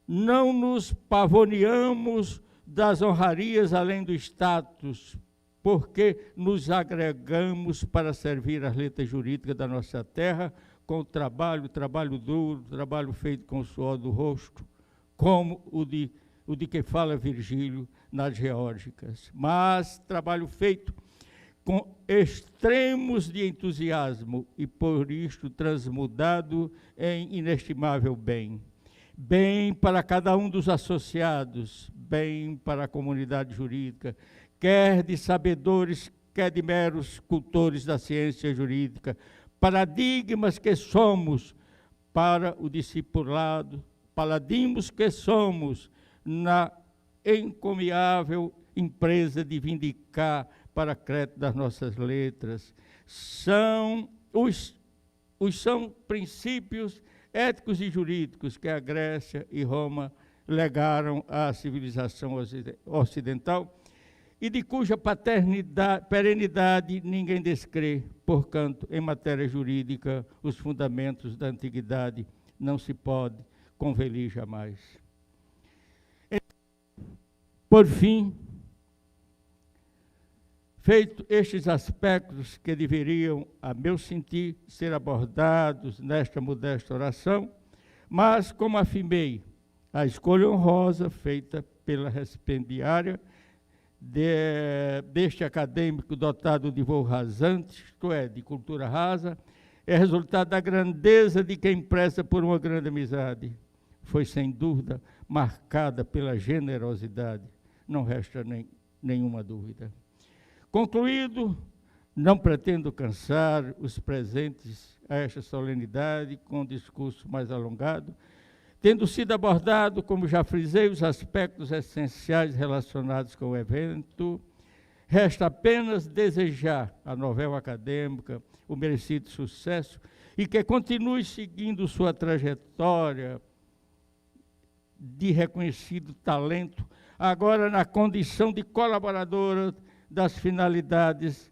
Não nos pavoneamos das honrarias além do status, porque nos agregamos para servir as letras jurídicas da nossa terra com o trabalho duro, trabalho feito com o suor do rosto, como o de que fala Virgílio nas Geórgicas, mas trabalho feito com extremos de entusiasmo e por isto transmudado em inestimável bem. Bem para cada um dos associados, bem para a comunidade jurídica, quer de sabedores, quer de meros cultores da ciência jurídica, paradigmas que somos para o discipulado, paladinos que somos na encomiável empresa de vindicar para crédito das nossas letras. São princípios éticos e jurídicos que a Grécia e Roma legaram à civilização ocidental e de cuja perenidade ninguém descrê. Portanto, em matéria jurídica, os fundamentos da antiguidade não se pode convelir jamais. Por fim, Feito estes aspectos que deveriam, a meu sentir, ser abordados nesta modesta oração, mas, como afirmei, a escolha honrosa feita pela recipiendária deste acadêmico dotado de voo rasante, isto é, de cultura rasa, é resultado da grandeza de quem preza por uma grande amizade. Foi, sem dúvida, marcada pela generosidade. Não resta nenhuma dúvida. Concluído, não pretendo cansar os presentes a esta solenidade com um discurso mais alongado, tendo sido abordado, como já frisei, os aspectos essenciais relacionados com o evento. Resta apenas desejar à novela acadêmica o merecido sucesso e que continue seguindo sua trajetória de reconhecido talento, agora na condição de colaboradora das finalidades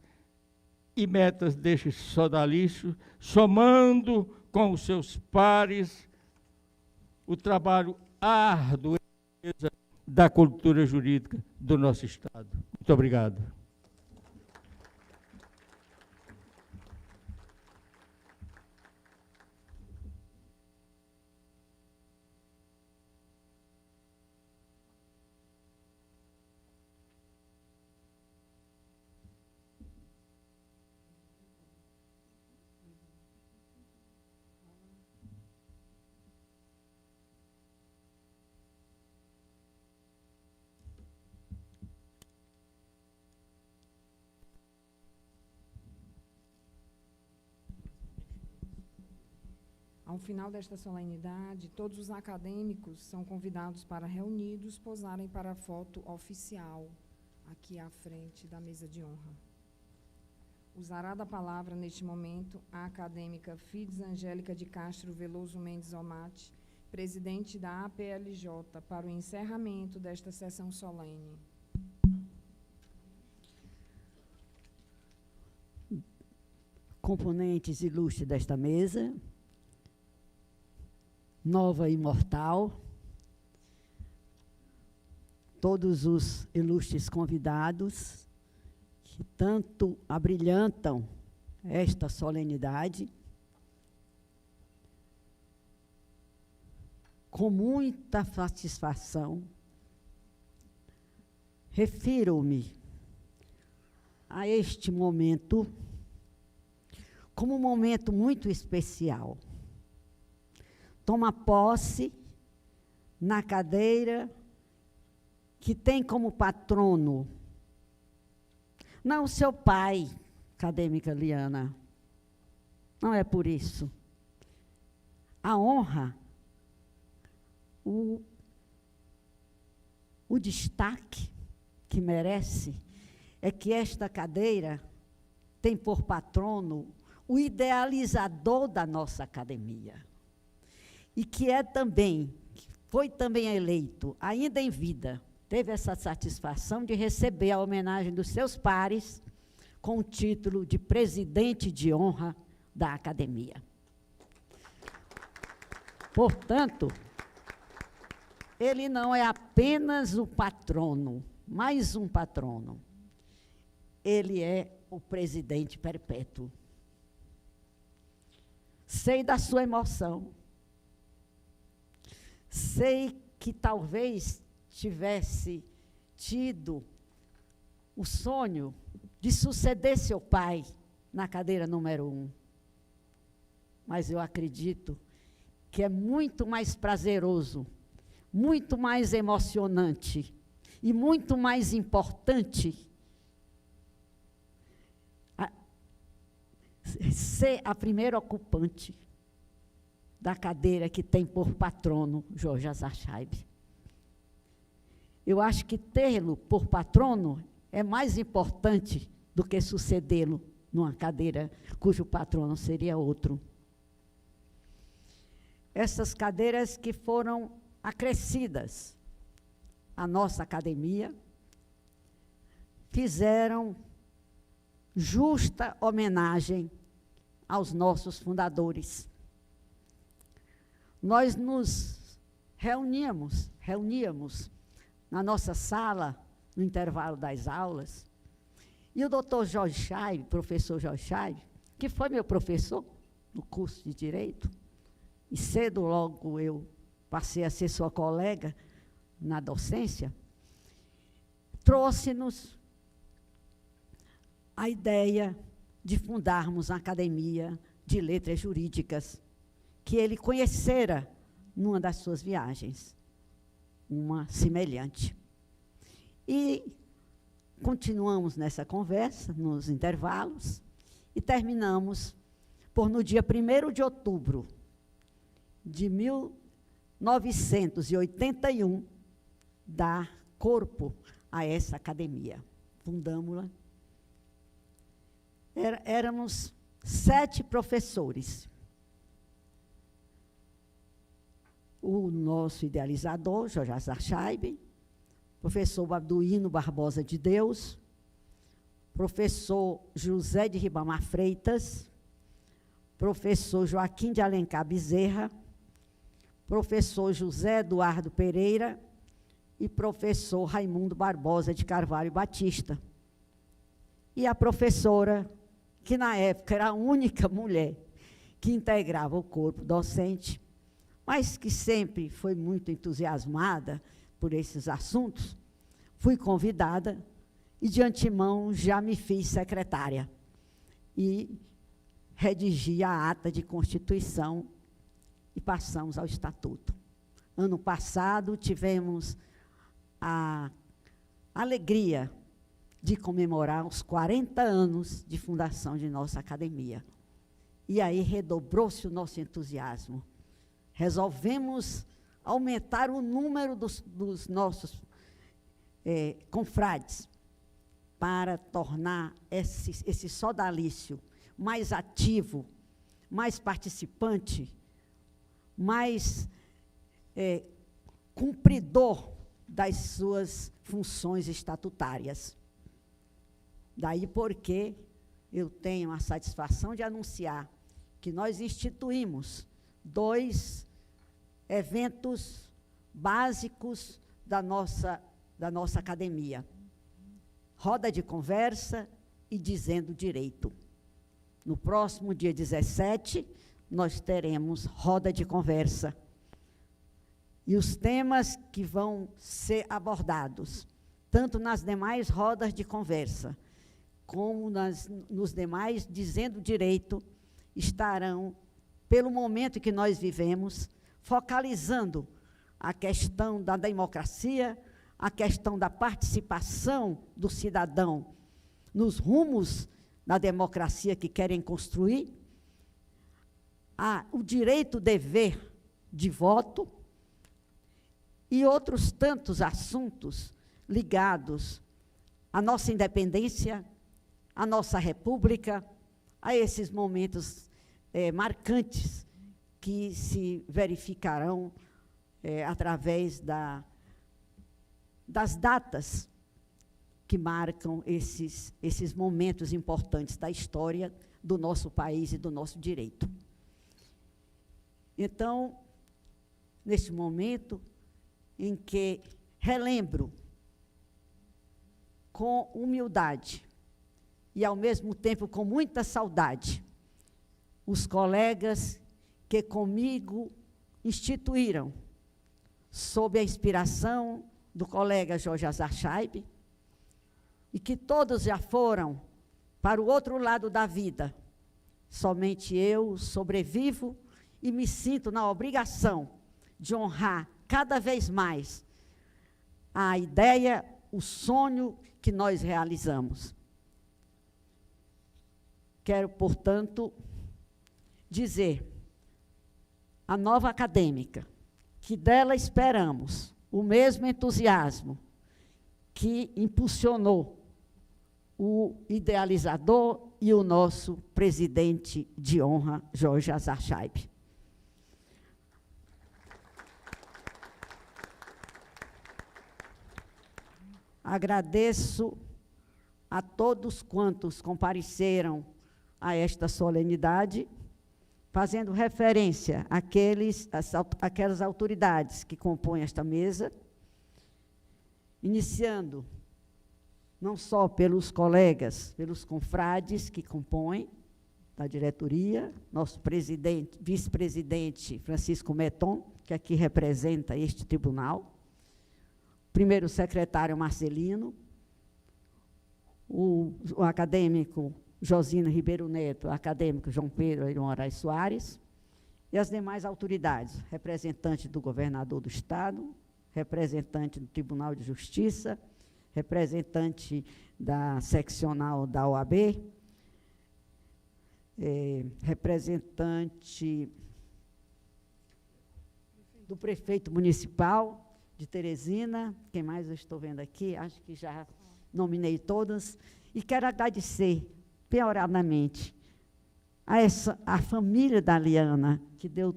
e metas deste sodalício, somando com os seus pares o trabalho árduo da cultura jurídica do nosso Estado. Muito obrigado. Ao final desta solenidade, todos os acadêmicos são convidados para, reunidos, posarem para a foto oficial, aqui à frente da mesa de honra. Usará da palavra, neste momento, a acadêmica Fides Angélica de Castro Veloso Mendes Omate, presidente da APLJ, para o encerramento desta sessão solene. Componentes ilustres desta mesa, nova e imortal, todos os ilustres convidados que tanto abrilhantam esta solenidade, com muita satisfação, refiro-me a este momento como um momento muito especial. Toma posse na cadeira que tem como patrono não o seu pai, acadêmica Liana, não é por isso. A honra, o destaque que merece é que esta cadeira tem por patrono o idealizador da nossa academia. E que foi também eleito, ainda em vida, teve essa satisfação de receber a homenagem dos seus pares com o título de presidente de honra da academia. Portanto, ele não é apenas o patrono, mais um patrono. Ele é o presidente perpétuo. Sei da sua emoção. Sei que talvez tivesse tido o sonho de suceder seu pai na cadeira número 1. Mas eu acredito que é muito mais prazeroso, muito mais emocionante e muito mais importante ser a primeira ocupante da cadeira que tem por patrono Jorge Azachaib. Eu acho que tê-lo por patrono é mais importante do que sucedê-lo numa cadeira cujo patrono seria outro. Essas cadeiras que foram acrescidas à nossa academia fizeram justa homenagem aos nossos fundadores. Nós nos reuníamos na nossa sala, no intervalo das aulas, E o doutor Jorge Scheibe, professor Jorge Scheibe, que foi meu professor no curso de Direito, e cedo logo eu passei a ser sua colega na docência, trouxe-nos a ideia de fundarmos a Academia de Letras Jurídicas, que ele conhecera numa das suas viagens, uma semelhante. E continuamos nessa conversa, nos intervalos, e terminamos por, no dia 1º de outubro de 1981, dar corpo a essa academia. Fundamos-la. Éramos 7 professores. O nosso idealizador, Jorge Scheibe, professor Abduíno Barbosa de Deus, professor José de Ribamar Freitas, professor Joaquim de Alencar Bezerra, professor José Eduardo Pereira e professor Raimundo Barbosa de Carvalho Batista. E a professora, que na época era a única mulher que integrava o corpo docente, mas que sempre foi muito entusiasmada por esses assuntos, fui convidada e, de antemão, já me fiz secretária e redigi a ata de constituição e passamos ao estatuto. Ano passado, tivemos a alegria de comemorar os 40 anos de fundação de nossa academia. E aí redobrou-se o nosso entusiasmo. Resolvemos aumentar o número dos nossos confrades para tornar esse sodalício mais ativo, mais participante, mais cumpridor das suas funções estatutárias. Daí porque eu tenho a satisfação de anunciar que nós instituímos 2 eventos básicos da nossa academia. Roda de conversa e Dizendo Direito. No próximo dia 17, nós teremos roda de conversa. E os temas que vão ser abordados, tanto nas demais rodas de conversa, como nos demais Dizendo Direito, estarão, pelo momento que nós vivemos, focalizando a questão da democracia, a questão da participação do cidadão nos rumos da democracia que querem construir, o direito-dever de voto e outros tantos assuntos ligados à nossa independência, à nossa república, a esses momentos marcantes que se verificarão através das datas que marcam esses momentos importantes da história do nosso país e do nosso direito. Então, neste momento em que relembro com humildade e, ao mesmo tempo, com muita saudade, os colegas que comigo instituíram, sob a inspiração do colega Jorge Scheibe, e que todos já foram para o outro lado da vida. Somente eu sobrevivo e me sinto na obrigação de honrar cada vez mais a ideia, o sonho que nós realizamos. Quero, portanto, dizer à nova acadêmica que dela esperamos o mesmo entusiasmo que impulsionou o idealizador e o nosso presidente de honra, Jorge Scheibe. Agradeço a todos quantos compareceram a esta solenidade, fazendo referência àquelas autoridades que compõem esta mesa, iniciando não só pelos colegas, pelos confrades que compõem da diretoria, nosso presidente, vice-presidente Francisco Meton, que aqui representa este tribunal, primeiro secretário Marcelino, o acadêmico Josino Ribeiro Neto, o acadêmico João Pedro Aires Moraes Soares, e as demais autoridades, representante do governador do Estado, representante do Tribunal de Justiça, representante da seccional da OAB, representante do prefeito municipal de Teresina, quem mais eu estou vendo aqui, acho que já nominei todas, e quero agradecer, peoradamente, a família da Liana, que deu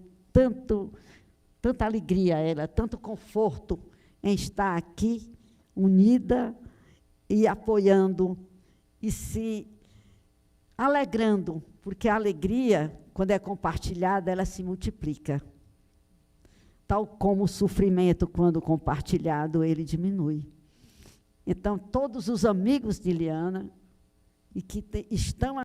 tanta alegria a ela, tanto conforto em estar aqui, unida e apoiando e se alegrando, porque a alegria, quando é compartilhada, ela se multiplica. Tal como o sofrimento, quando compartilhado, ele diminui. Então, todos os amigos de Liana e que estão